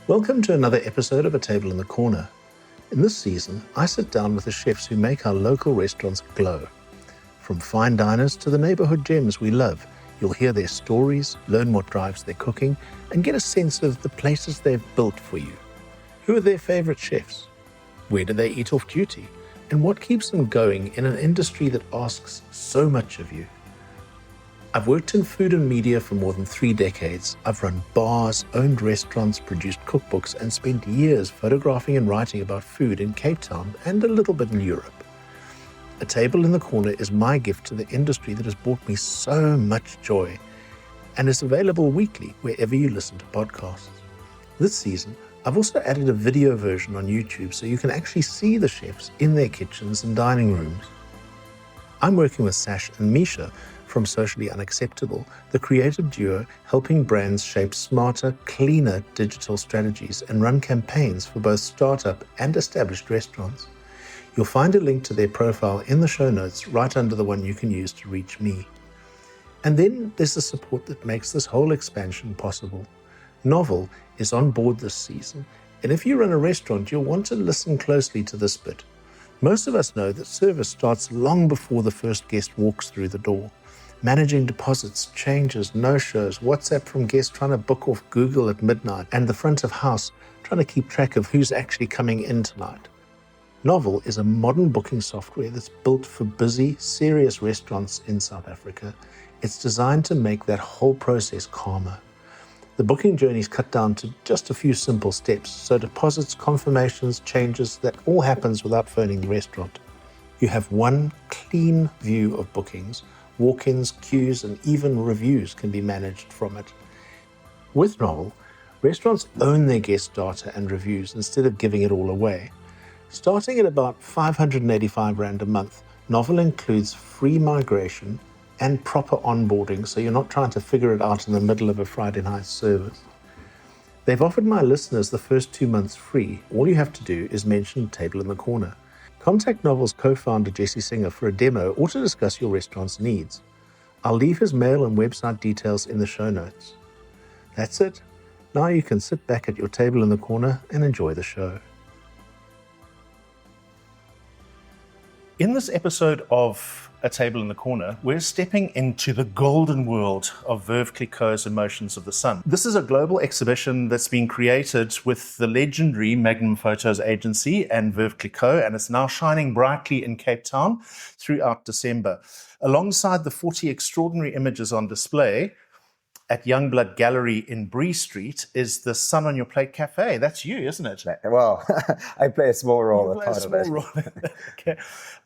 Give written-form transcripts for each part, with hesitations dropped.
Welcome to another episode of A Table in the Corner. In this season, I sit down with the chefs who make our local restaurants glow. From fine diners to the neighborhood gems we love, you'll hear their stories, learn what drives their cooking, and get a sense of the places they've built for you. Who are their favorite chefs? Where do they eat off duty? And what keeps them going in an industry that asks so much of you? I've worked in food and media for more than 3 decades. I've run bars, owned restaurants, produced cookbooks, and spent years photographing and writing about food in Cape Town and a little bit in Europe. A Table in the Corner is my gift to the industry that has brought me so much joy and is available weekly wherever you listen to podcasts. This season, I've also added a video version on YouTube so you can actually see the chefs in their kitchens and dining rooms. I'm working with Sash and Misha from Socially Unacceptable, the creative duo helping brands shape smarter, cleaner digital strategies and run campaigns for both startup and established restaurants. You'll find a link to their profile in the show notes right under the one you can use to reach me. And then there's the support that makes this whole expansion possible. Novel is on board this season, and if you run a restaurant, you'll want to listen closely to this bit. Most of us know that service starts long before the first guest walks through the door. Managing deposits, changes, no-shows, WhatsApp from guests trying to book off Google at midnight, and the front of house trying to keep track of who's actually coming in tonight. Novel is a modern booking software that's built for busy, serious restaurants in South Africa. It's designed to make that whole process calmer. The booking journey is cut down to just a few simple steps, so deposits, confirmations, changes, that all happens without phoning the restaurant. You have one clean view of bookings. Walk-ins, queues, and even reviews can be managed from it. With Novel, restaurants own their guest data and reviews instead of giving it all away. Starting at about 585 Rand a month, Novel includes free migration and proper onboarding, so you're not trying to figure it out in the middle of a Friday night service. They've offered my listeners the first 2 months free. All you have to do is mention Table in the Corner. Contact Novel's co-founder Jesse Singer for a demo or to discuss your restaurant's needs. I'll leave his mail and website details in the show notes. That's it. Now you can sit back at your table in the corner and enjoy the show. In this episode of A Table in the Corner, we're stepping into the golden world of Veuve Clicquot's Emotions of the Sun. This is a global exhibition that's been created with the legendary Magnum Photos agency and Veuve Clicquot, and it's now shining brightly in Cape Town throughout December. Alongside the 40 extraordinary images on display at Youngblood Gallery in Bree Street is the Sun on Your Plate Café. That's you, isn't it? Well, I play a small role. You play a small role. Okay.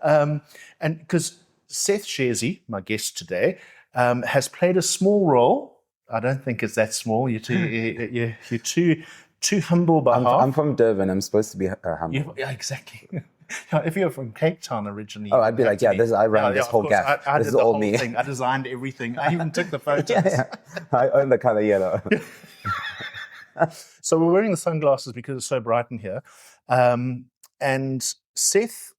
And because Seth Shezi, my guest today, has played a small role. I don't think it's that small. You're too humble by half. I'm from Durban. I'm supposed to be humble. Yeah, exactly. If you're from Cape Town originally, I'd be like, I ran this whole gaff. I this did is the all whole me. thing. I designed everything. I even took the photos. Yeah. I own the color yellow. So we're wearing the sunglasses because it's so bright in here. And Seth,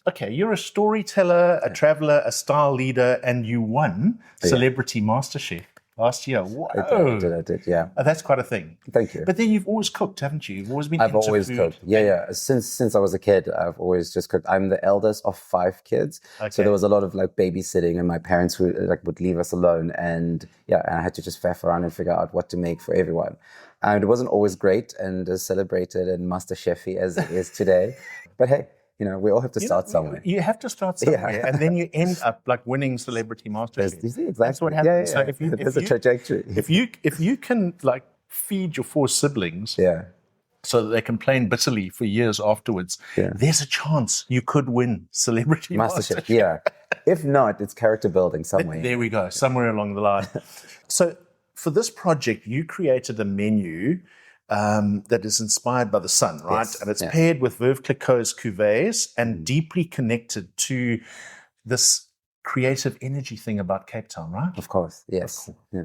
okay, you're a storyteller, a traveler, a style leader, and you won Celebrity MasterChef last year. Whoa. I did, yeah. That's quite a thing. Thank you. But then you've always cooked, haven't you? You've always been I've into always food. cooked. Yeah. Since I was a kid, I've always just cooked. I'm the eldest of 5 kids. Okay. So there was a lot of like babysitting, and my parents would leave us alone, and I had to just faff around and figure out what to make for everyone. And it wasn't always great and as celebrated and MasterChefy as it is today. But hey, we all have to start somewhere. You have to start somewhere, and then you end up like winning Celebrity MasterChef. Exactly. That's what happens. Yeah. So There's a trajectory. If you can like feed your 4 siblings, so that they complain bitterly for years afterwards, there's a chance you could win Celebrity MasterChef. Yeah. If not, it's character building somewhere. There we go, somewhere along the line. So for this project, you created a menu that is inspired by the sun, right? Yes. And it's paired with Veuve Clicquot's cuvées and deeply connected to this creative energy thing about Cape Town, right? Of course, yes. Cool. Yeah.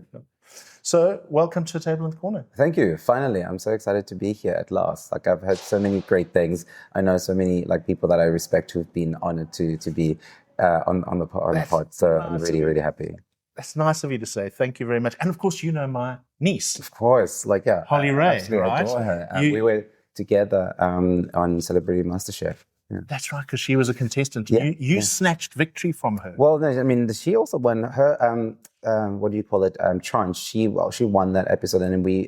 So welcome to A Table in the Corner. Thank you. Finally, I'm so excited to be here at last. Like, I've heard so many great things. I know so many like people that I respect who've been honored to be on the pod. So I'm really, really happy. That's nice of you to say. Thank you very much. And of course, you know my niece, Of course, like Holly Ray, absolutely right? adore her. We were together on Celebrity MasterChef. Yeah. That's right, because she was a contestant. Yeah, You snatched victory from her. Well, no, I mean, she also won her, what do you call it, tranche. She won that episode, and then we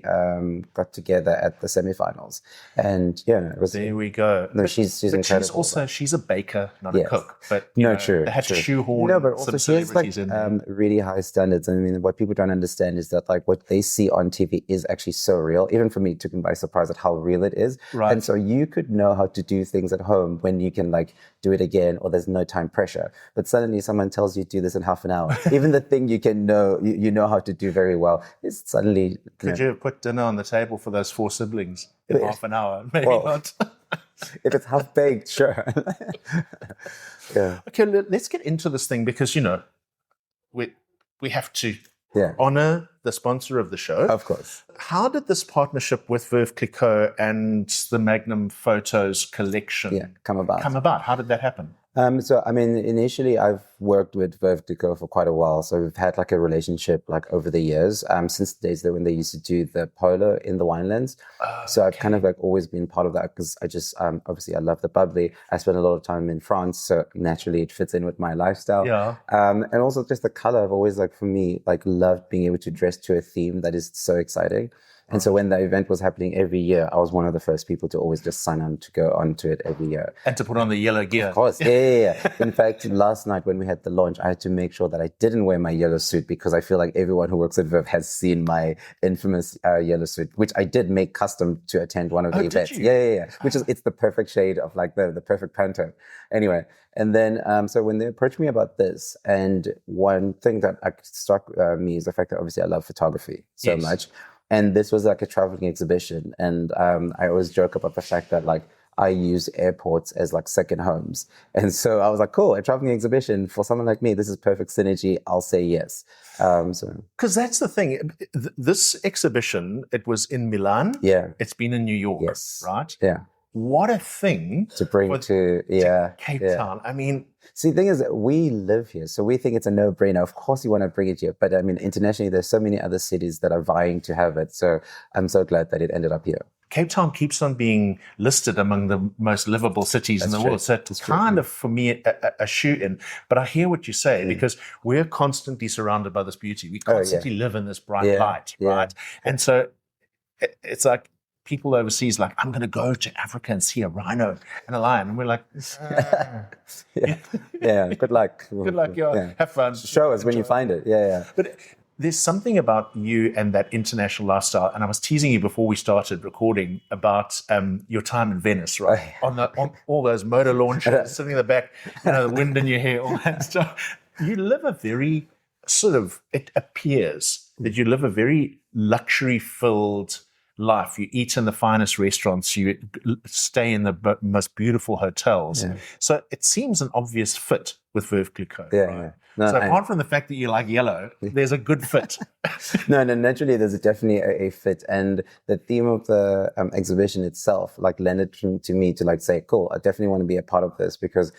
got together at the semifinals. And yeah, it was. There we go. No, she's incredible. She's a baker, not a cook. But true. They had to true. shoehorn No, but also some she has like celebrities in. really high standards. I mean, what people don't understand is that like what they see on TV is actually so real. Even for me, it took me by surprise at how real it is. Right. And so you could know how to do things at home when you can like do it again, or there's no time pressure. But suddenly someone tells you do this in half an hour. Even the thing you can know, you know how to do very well, is suddenly. Could you have put dinner on the table for those 4 siblings in half an hour? Maybe not. If it's half baked, sure. Yeah. Okay, let's get into this thing because, we have to Yeah. honor the sponsor of the show. Of course. How did this partnership with Veuve Clicquot and the Magnum Photos collection come about? How did that happen? So, I mean, initially I've worked with Veuve Clicquot for quite a while. So we've had like a relationship like over the years, since the days when they used to do the polo in the winelands. So I've kind of like always been part of that because I just, obviously I love the bubbly. I spent a lot of time in France. So naturally it fits in with my lifestyle. Yeah. And also just the color. I've always like, for me, like loved being able to dress to a theme that is so exciting. And so when the event was happening every year, I was one of the first people to always just sign on to go onto it every year. And to put on the yellow gear. Of course, yeah. In fact, last night when we had the launch, I had to make sure that I didn't wear my yellow suit because I feel like everyone who works at Veuve has seen my infamous yellow suit, which I did make custom to attend one of the events. Did you? Yeah. Which is, it's the perfect shade of like the perfect Pantone. Anyway, and then, so when they approached me about this, and one thing that struck me is the fact that obviously I love photography so much. And this was like a traveling exhibition. And I always joke about the fact that like I use airports as like second homes. And so I was like, cool, a traveling exhibition for someone like me, this is perfect synergy. I'll say yes. Because that's the thing. This exhibition, it was in Milan. Yeah. It's been in New York. Yes. Right? Yeah. What a thing to bring to Cape Town. I mean, see, the thing is, we live here, so we think it's a no-brainer. Of course, you want to bring it here, but I mean, internationally, there's so many other cities that are vying to have it. So I'm so glad that it ended up here. Cape Town keeps on being listed among the most livable cities in the world. So it's kind of, for me, a shoe-in. But I hear what you say, because we're constantly surrounded by this beauty. We constantly live in this bright light, right? And so it's like, people overseas like, I'm going to go to Africa and see a rhino and a lion. And we're like, good luck. Good luck, have fun. Show us when you find it. Yeah. But there's something about you and that international lifestyle. And I was teasing you before we started recording about your time in Venice, right? On all those motor launches, sitting in the back, the wind in your hair, all that stuff. You live a very it appears that you live a very luxury-filled life. You eat in the finest restaurants, you stay in the most beautiful hotels. Yeah. So it seems an obvious fit with Veuve Clicquot. Yeah. No, so apart from the fact that you like yellow, there's a good fit. No, naturally there's definitely a fit. And the theme of the exhibition itself, like lended to me to like say, cool, I definitely want to be a part of this because,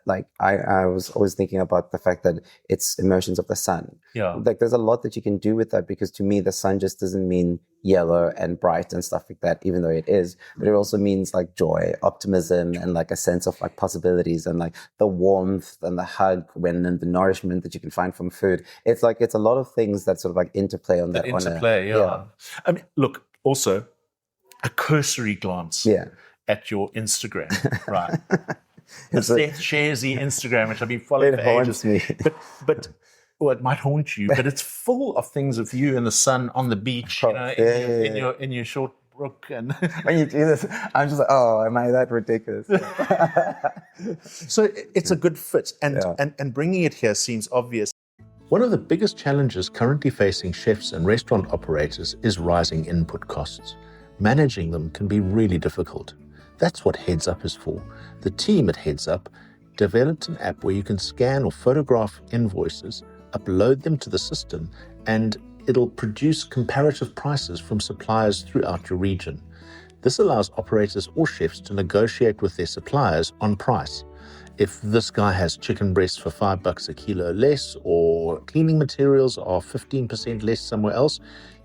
like I was always thinking about the fact that it's emotions of the sun. Yeah. Like there's a lot that you can do with that because to me, the sun just doesn't mean yellow and bright and stuff like that, even though it is, but it also means like joy, optimism, and like a sense of like possibilities and like the warmth and the hug and the nourishment that you can find from food. It's like, it's a lot of things that sort of like interplay on that. Yeah. I mean, look, also a cursory glance at your Instagram, right? The Seth Shezi Instagram, which I've been following for ages. But it might haunt you, but it's full of things of you in the sun on the beach, in your short brook. And when you do this, I'm just like, oh, am I that ridiculous? So it's a good fit, and bringing it here seems obvious. One of the biggest challenges currently facing chefs and restaurant operators is rising input costs. Managing them can be really difficult. That's what Heads Up is for. The team at Heads Up developed an app where you can scan or photograph invoices, upload them to the system, and it'll produce comparative prices from suppliers throughout your region. This allows operators or chefs to negotiate with their suppliers on price. If this guy has chicken breasts for $5 a kilo less, or cleaning materials are 15% less somewhere else,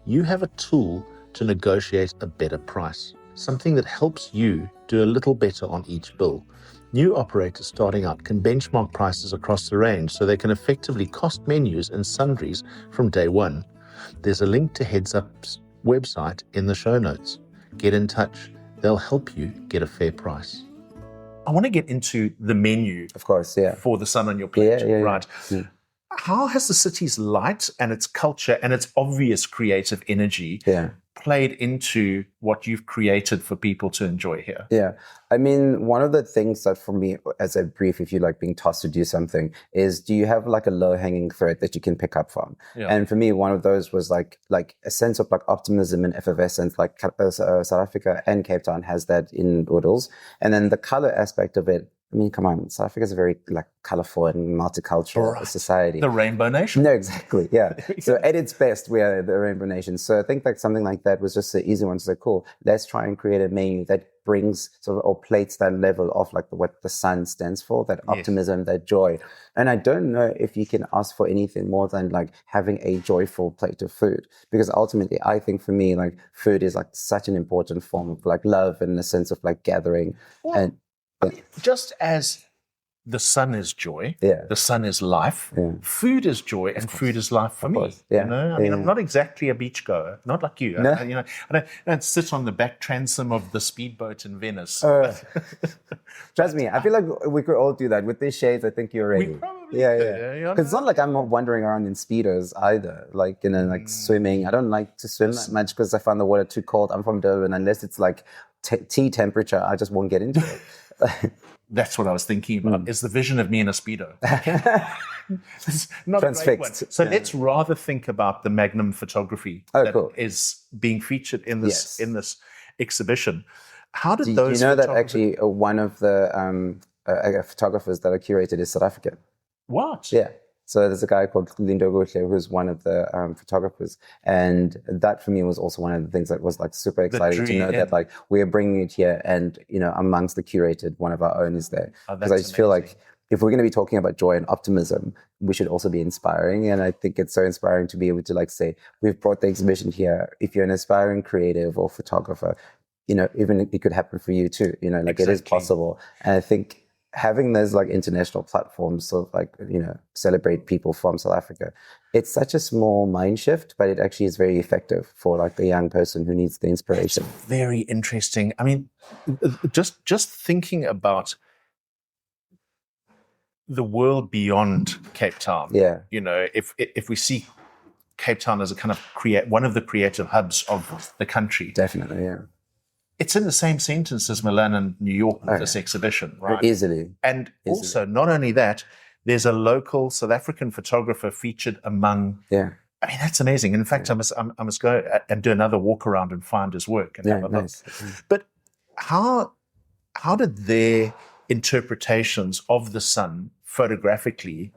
you have a tool to negotiate a better price, something that helps you do a little better on each bill. New operators starting out can benchmark prices across the range so they can effectively cost menus and sundries from day one. There's a link to Heads Up's website in the show notes. Get in touch. They'll help you get a fair price. I want to get into the menu, Of course, yeah. for the Sun on Your Plate, right? Yeah. How has the city's light and its culture and its obvious creative energy played into what you've created for people to enjoy here? Yeah. I mean, one of the things that for me, as a brief, if you like being tasked to do something, is do you have like a low-hanging thread that you can pick up from? Yeah. And for me, one of those was like a sense of like optimism and effervescence, like South Africa and Cape Town has that in oodles. And then the color aspect of it, I mean, come on, South Africa is a very like colorful and multicultural society. The Rainbow Nation. No, exactly. Yeah. So at its best, we are the Rainbow Nation. So I think like something like that was just an easy one to say, cool, let's try and create a menu that brings sort of or plates that level of like what the sun stands for, that optimism, that joy. And I don't know if you can ask for anything more than like having a joyful plate of food, because ultimately I think for me, like food is like such an important form of like love and a sense of like gathering. Well, and I mean, just as the sun is joy, the sun is life, food is joy, and food is life for me. Yeah. You know, I mean, I'm not exactly a beachgoer, not like you. No. I don't sit on the back transom of the speedboat in Venice. Trust me, I feel like we could all do that. With these shades, I think you're ready. We probably Yeah. Because it's not like I'm wandering around in Speedos either, like, you know, like swimming. I don't like to swim that much because I find the water too cold. I'm from Durban. Unless it's like tea temperature, I just won't get into it. That's what I was thinking about, is the vision of me in a Speedo. It's not a great one. So let's rather think about the Magnum photography that is being featured in this exhibition. How did those... Do you know that actually one of the photographers that are curated is South African? What? Yeah. So there's a guy called Lindo Gutle, who's one of the photographers. And that for me was also one of the things that was like super exciting to know that like we're bringing it here and, you know, amongst the curated, one of our own is there. Because I just feel like if we're going to be talking about joy and optimism, we should also be inspiring. And I think it's so inspiring to be able to like say, we've brought the exhibition here. If you're an aspiring creative or photographer, you know, even it could happen for you too, you know, like it is possible. And I think having those like international platforms of like, you know, celebrate people from South Africa, it's such a small mind shift, but it actually is very effective for like a young person who needs the inspiration. That's very interesting. I mean, just thinking about the world beyond Cape Town. Yeah. You know, if we see Cape Town as a kind of one of the creative hubs of the country. Definitely, yeah. It's in the same sentence as Milan and New York with this exhibition, right? Easily. And also, not only that, there's a local South African photographer featured among. Yeah. I mean, that's amazing. In fact, I must go and do another walk around and find his work and have a look. But how did their interpretations of the sun photographically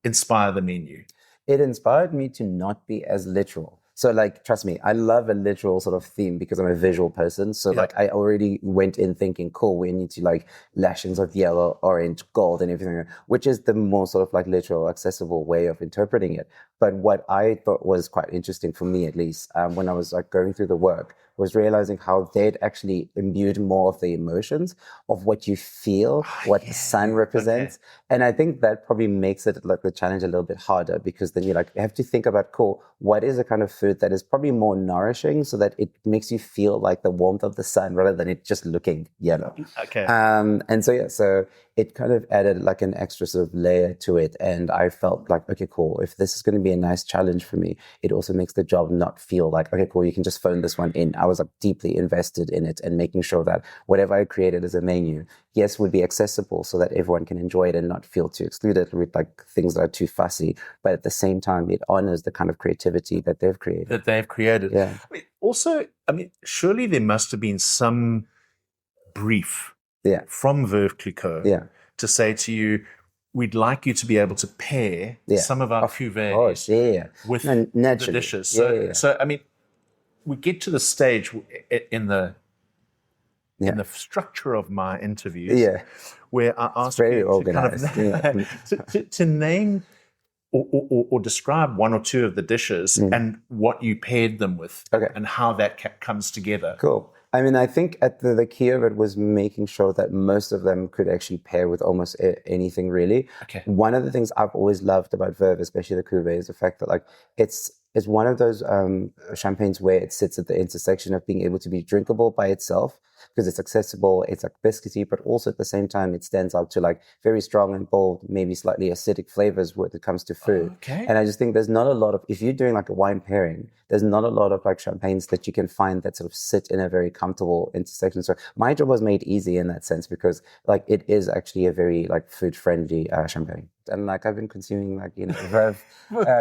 inspire the menu? It inspired me to not be as literal. So like, trust me, I love a literal sort of theme because I'm a visual person. So like I already went in thinking, cool, we need to like lashings of yellow, orange, gold and everything, which is the more sort of like literal, accessible way of interpreting it. But what I thought was quite interesting for me, at least, when I was like going through the work, was realizing how they'd actually imbued more of the emotions of what you feel, what the sun represents. And I think that probably makes it like the challenge a little bit harder, because then you have to think about, cool, what is a kind of food that is probably more nourishing so that it makes you feel like the warmth of the sun rather than it just looking yellow. And so it kind of added like an extra sort of layer to it. And I felt like, okay, cool, if this is going to be a nice challenge for me, it also makes the job not feel like, okay, cool, you can just phone this one in. I was like deeply invested in it and making sure that whatever I created as a menu, yes, would be accessible so that everyone can enjoy it and not feel too excluded with like things that are too fussy. But at the same time, it honors the kind of creativity that they've created. Yeah. I mean, surely there must have been some brief from Veuve Clicquot to say to you, we'd like you to be able to pair some of our cuvées with the dishes. So, I mean, we get to the stage in the in the structure of my interviews, where I ask very you organized. to name or describe one or two of the dishes and what you paired them with, and how that comes together. Cool. I mean, I think at the key of it was making sure that most of them could actually pair with almost anything, really. Okay. One of the things I've always loved about Veuve, especially the cuvée, is the fact that like it's one of those champagnes where it sits at the intersection of being able to be drinkable by itself, because it's accessible, it's like biscuity, but also at the same time it stands out to like very strong and bold, maybe slightly acidic flavors when it comes to food. Okay. And I just think there's not a lot of, if you're doing like a wine pairing, there's not a lot of like champagnes that you can find that sort of sit in a very comfortable intersection. So my job was made easy in that sense, because like it is actually a very like food friendly champagne. And like I've been consuming like, you know, Veuve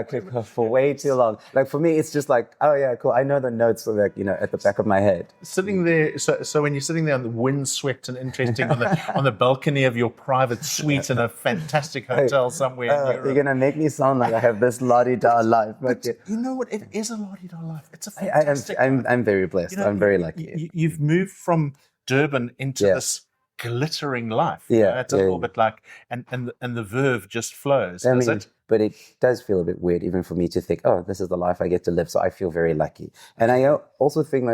Clicquot for way too long. Like for me, it's just like, oh yeah, cool. I know the notes are like, you know, at the back of my head. Sitting there, so when you're sitting there on the windswept and interesting on the balcony of your private suite in a fantastic hotel somewhere in Europe. You're gonna make me sound like I have this la-di-da life, but you know what? It is a la-di-da life. It's a fantastic. I'm very blessed. You know, I'm very lucky. You've moved from Durban into this glittering life. It's a little bit like, and the Veuve just flows, does it? But it does feel a bit weird even for me to think, oh, this is the life I get to live. So I feel very lucky. And I also think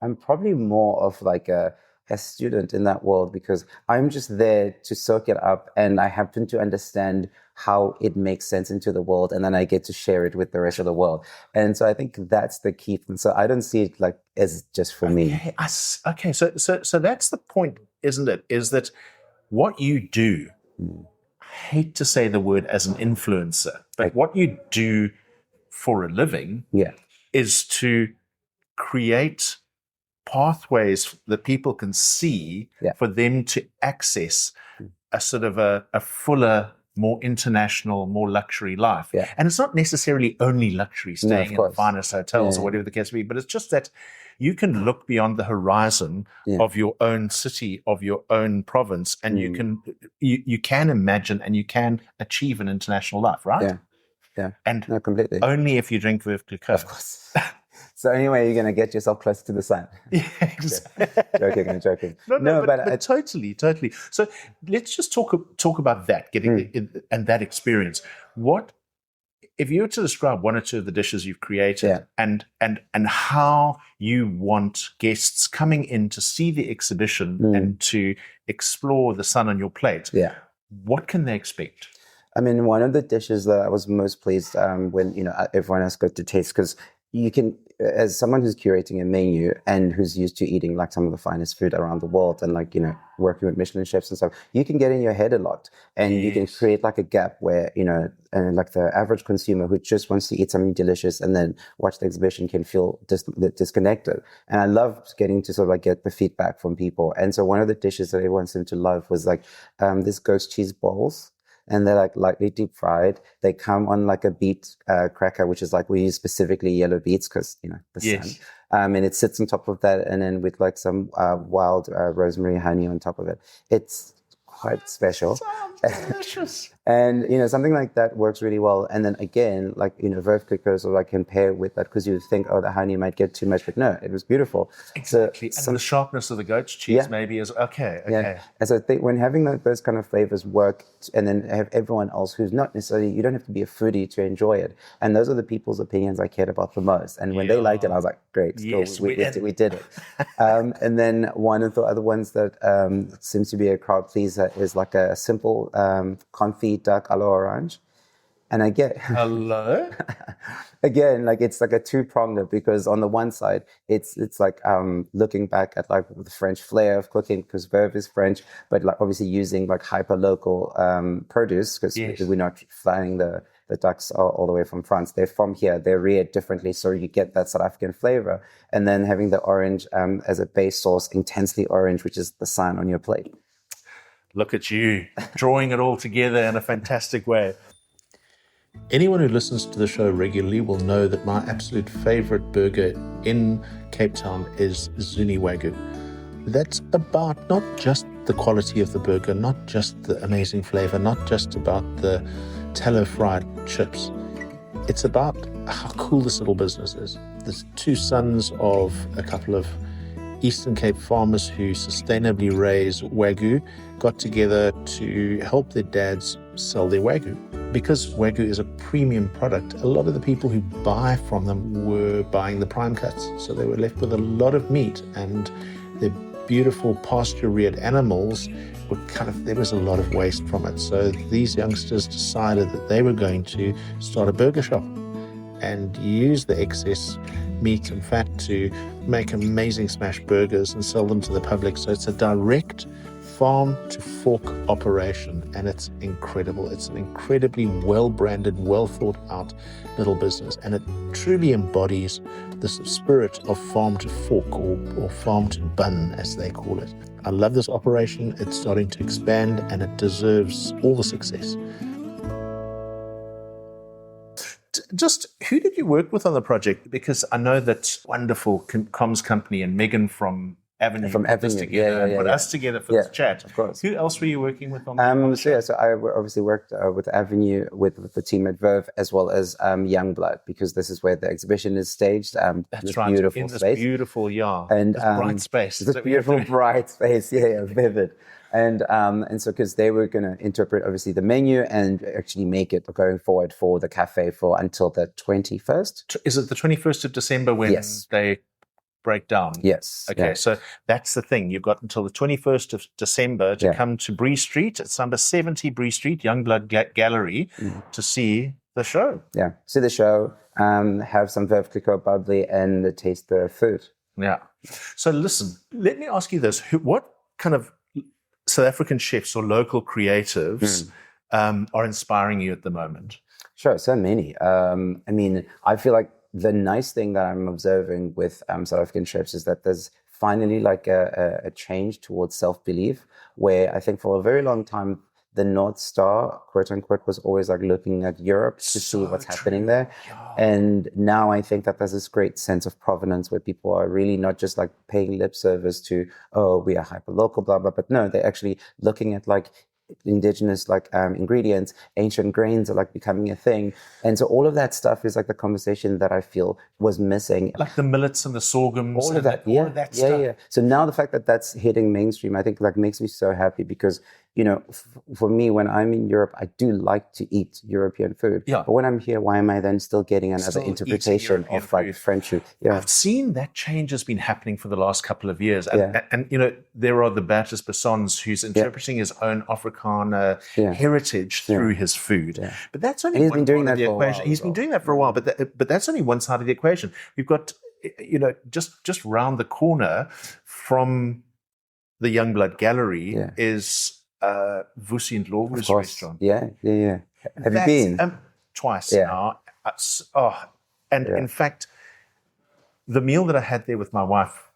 I'm probably more of like a student in that world, because I'm just there to soak it up, and I happen to understand how it makes sense into the world, and then I get to share it with the rest of the world. And so I think that's the key thing. So I don't see it like as just for me. Okay, so that's the point, isn't it? Is that what you do, I hate to say the word as an influencer, but what you do for a living is to create pathways that people can see for them to access a sort of a fuller, more international, more luxury life. And it's not necessarily only luxury, staying in the finest hotels or whatever the case may be, but it's just that you can look beyond the horizon of your own city, of your own province, and you can imagine and you can achieve an international life, right? Yeah. And no, completely. Only if you drink Veuve Clicquot. Of course. So anyway, you're going to get yourself closer to the sun. I'm joking. No, but totally. So let's just talk about that, and that experience. What, if you were to describe one or two of the dishes you've created and how you want guests coming in to see the exhibition and to explore the sun on your plate, what can they expect? I mean, one of the dishes that I was most pleased when, you know, everyone else got to taste, because you can, as someone who's curating a menu and who's used to eating like some of the finest food around the world and like, you know, working with Michelin chefs and stuff, you can get in your head a lot, and you can create like a gap where, you know, and like the average consumer who just wants to eat something delicious and then watch the exhibition can feel disconnected. And I love getting to sort of like get the feedback from people. And so one of the dishes that everyone seemed to love was like this ghost cheese balls. And they're like lightly deep fried. They come on like a beet cracker, which is like, we use specifically yellow beets because, you know, the sun. And it sits on top of that, and then with like some wild rosemary honey on top of it. It's quite special. Sounds delicious. And, you know, something like that works really well. And then again, like, you know, Veuve Clicquot, so I can pair with that, because you think, oh, the honey might get too much, but no, it was beautiful. Exactly. So, and the sharpness of the goat's cheese maybe is okay. Yeah. And so I think when having those kind of flavors work, and then have everyone else who's not necessarily, you don't have to be a foodie to enjoy it. And those are the people's opinions I cared about the most. And when they liked it, I was like, great, yes, we did it. And then one of the other ones that seems to be a crowd pleaser is like a simple confit duck a l'orange. And I get hello again, like it's like a two-pronged, because on the one side it's like looking back at like the French flair of cooking, because Veuve is French, but like obviously using like hyper local produce, because we're not flying the ducks all the way from France. They're from here, they're reared differently, so you get that South African flavor. And then having the orange as a base sauce, intensely orange, which is the sun on your plate. Look at you, drawing it all together in a fantastic way. Anyone who listens to the show regularly will know that my absolute favorite burger in Cape Town is Zuni Wagyu. That's about not just the quality of the burger, not just the amazing flavor, not just about the tallow fried chips. It's about how cool this little business is. There's two sons of a couple of Eastern Cape farmers who sustainably raise Wagyu got together to help their dads sell their Wagyu. Because Wagyu is a premium product, a lot of the people who buy from them were buying the prime cuts. So they were left with a lot of meat, and their beautiful pasture-reared animals were there was a lot of waste from it. So these youngsters decided that they were going to start a burger shop and use the excess meat and fat to make amazing smash burgers and sell them to the public. So it's a direct farm to fork operation, and it's incredible. It's an incredibly well-branded, well-thought-out little business, and it truly embodies the spirit of farm to fork, or farm to bun, as they call it. I love this operation. It's starting to expand, and it deserves all the success. Just who did you work with on the project? Because I know that wonderful comms company and Megan from Avenue put us together and put us together for this chat. Of course. Who else were you working with on the so I obviously worked with Avenue, with the team at Veuve, as well as Youngblood, because this is where the exhibition is staged. That's right. Beautiful in space. This beautiful, and bright space. This beautiful, bright space. Yeah, vivid. And so because they were going to interpret obviously the menu and actually make it going forward for the cafe for until the 21st. Is it the 21st of December when they break down? Yes. Okay, so that's the thing. You've got until the 21st of December to come to Bree Street. It's number 70 Bree Street, Youngblood Gallery, to see the show. Yeah, see the show, have some Veuve Clicquot bubbly, and taste the food. Yeah. So listen, let me ask you this. What kind of South African chefs or local creatives are inspiring you at the moment? Sure, so many. I mean, I feel like the nice thing that I'm observing with South African chefs is that there's finally like a change towards self-belief, where I think for a very long time, the North Star, quote unquote, was always like looking at Europe to see what's happening there. Yeah. And now I think that there's this great sense of provenance where people are really not just like paying lip service to, oh, we are hyper local, blah, blah, but no, they're actually looking at like indigenous like ingredients, ancient grains are like becoming a thing. And so all of that stuff is like the conversation that I feel was missing. Like the millets and the sorghums. All of that, all of that stuff. Yeah. So now the fact that that's hitting mainstream, I think like makes me so happy, because you know, for me, when I'm in Europe, I do like to eat European food. Yeah. But when I'm here, why am I then still getting another interpretation of like French food? Yeah. I've seen that change has been happening for the last couple of years. And you know, there are the Bertus Bessons who's interpreting his own Afrikaner heritage through his food. Yeah. But that's only one part of the equation. He's been doing that for a while, but that's only one side of the equation. We've got, you know, just round the corner from the Youngblood Gallery is Vusi and Laura's restaurant. Yeah. Have you been? Twice now. In fact, the meal that I had there with my wife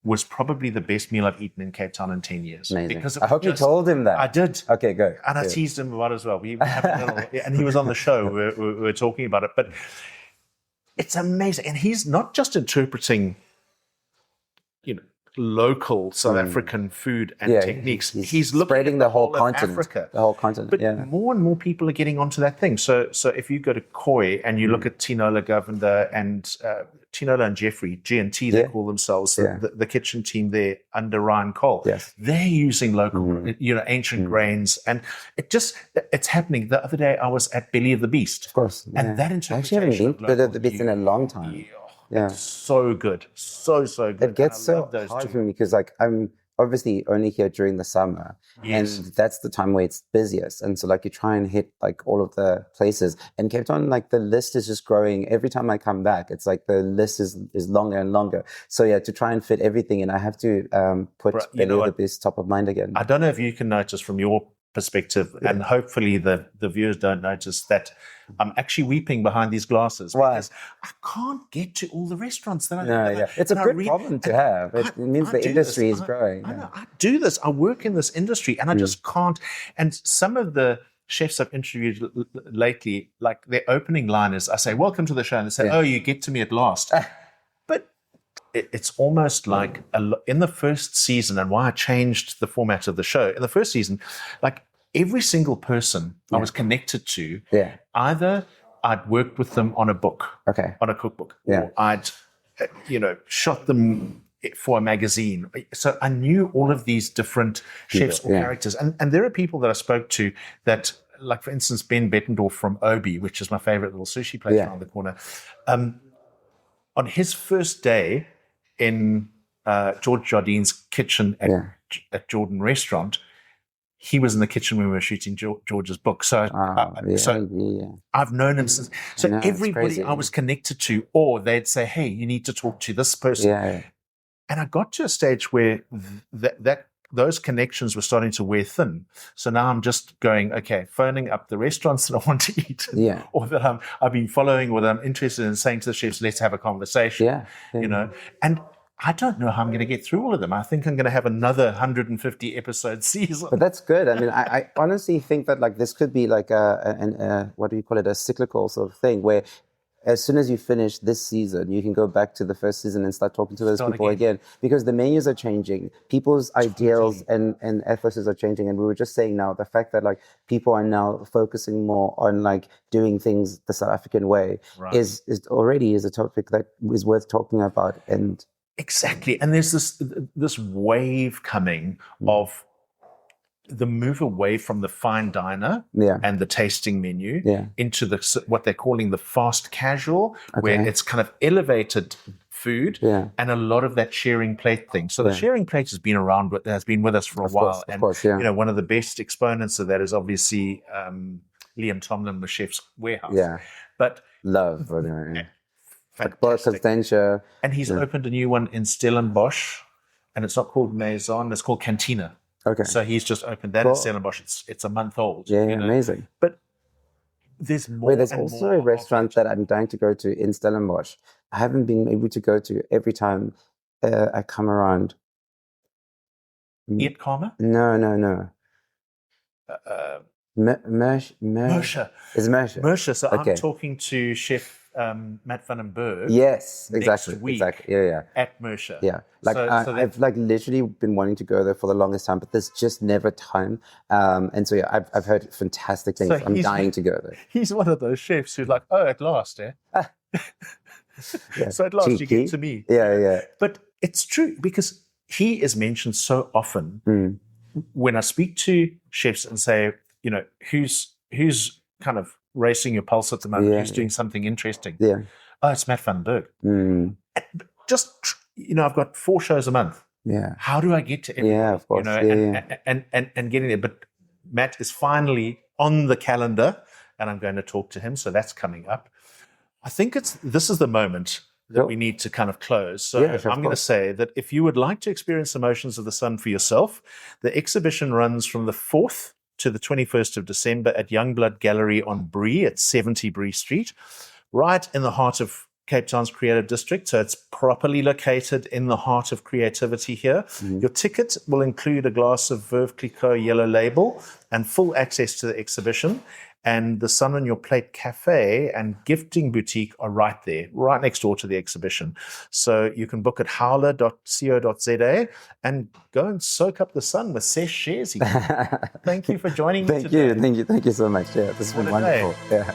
was probably the best meal I've eaten in Cape Town in 10 years. Amazing. Because I hope you told him that. I did. Okay, good. And I teased him about it as well. We have a little, and he was on the show. We were talking about it. But it's amazing. And he's not just interpreting, you know, local South African food and techniques. He's looking spreading at the whole continent. Africa. The whole continent. But more and more people are getting onto that thing. So if you go to Koi and you look at Tinola Govender and Tinola and Jeffrey, G&T they call themselves, the kitchen team there under Ryan Cole. Yes. They're using local, you know, ancient grains, and it's happening. The other day I was at Belly of the Beast. Of course. And that interpretation. I actually haven't been to Belly of the Beast in a long time. Yeah. It's so good. So good. It gets so hard for me because like I'm obviously only here during the summer and that's the time where it's busiest. And so like you try and hit like all of the places, and Cape Town, like the list is just growing. Every time I come back, it's like the list is longer and longer. So to try and fit everything in, I have to put Belly of the Beast top of mind again. I don't know if you can notice from your perspective, and hopefully the viewers don't notice that I'm actually weeping behind these glasses because I can't get to all the restaurants that I It's a good problem to have. It means the industry is growing. I know. I do this. I work in this industry and I just can't. And some of the chefs I've interviewed lately, like their opening line is, I say, "Welcome to the show," and they say, "Oh, you get to me at last." But it's almost like in the first season, and why I changed the format of the show. In the first season, like every single person I was connected to, either I'd worked with them on a book, on a cookbook, or I'd, shot them for a magazine. So I knew all of these different chefs or characters. And there are people that I spoke to that, like, for instance, Ben Bettendorf from Obi, which is my favorite little sushi place around the corner. On his first day in George Jardine's kitchen at Jordan Restaurant, he was in the kitchen when we were shooting George's book. So, I've known him since. So everybody I was connected to, or they'd say, hey, you need to talk to this person. And I got to a stage where those connections were starting to wear thin. So now I'm just going, okay, phoning up the restaurants that I want to eat, or that I've been following, or that I'm interested in, saying to the chefs, let's have a conversation. You know, and I don't know how I'm going to get through all of them. I think I'm going to have another 150 episode season. But that's good. I mean, I honestly think that, like, this could be like a what do you call it, a cyclical sort of thing, where as soon as you finish this season, you can go back to the first season and start talking to those people again, because the menus are changing, people's ideals and ethos are changing. And we were just saying now, the fact that, like, people are now focusing more on, like, doing things the South African way is already a topic that is worth talking about. And exactly. And there's this wave coming of the move away from the fine diner and the tasting menu into what they're calling the fast casual, where it's kind of elevated food and a lot of that sharing plate thing. So the sharing plate has been around, has been with us for a while. Of course, you know, one of the best exponents of that is obviously Liam Tomlin with Chef's Warehouse. But love, fantastic. And he's opened a new one in Stellenbosch, and it's not called Maison, it's called Cantina. Okay. So he's just opened that in Stellenbosch. It's a month old. Yeah, you know? Amazing. But there's more. Wait, there's also a restaurant that I'm dying to go to in Stellenbosch. I haven't been able to go to every time I come around. Eat Karma? No. Mersha. Is Mersha? Mersha. So I'm talking to Chef Matt van den Berg. Yes, exactly. Next week at Mersha. Yeah. Like, I've like literally been wanting to go there for the longest time, but there's just never time. And so I've heard fantastic things. So I'm dying to go there. He's one of those chefs who's like, oh, at last, So at last you get to me. Yeah. But it's true, because he is mentioned so often when I speak to chefs and say, you know, who's kind of racing your pulse at the moment, who's doing something interesting. Oh, it's Matt van den Berg. Just, you know, I've got 4 shows a month. How do I get to everyone? Of course. You know, and getting there. But Matt is finally on the calendar, and I'm going to talk to him. So that's coming up. I think this is the moment that we need to kind of close. So I'm going to say that if you would like to experience the motions of the sun for yourself, the exhibition runs from the 4th to the 21st of December at Youngblood Gallery on Bree at 70 Bree Street, right in the heart of Cape Town's creative district. So it's properly located in the heart of creativity here. Your ticket will include a glass of Veuve Clicquot yellow label and full access to the exhibition. And the Sun on Your Plate Café and Gifting Boutique are right there, right next door to the exhibition. So you can book at howler.co.za and go and soak up the sun with Seth Shezi. Thank you for joining me today. Thank you so much. Yeah, this has been wonderful. Yeah.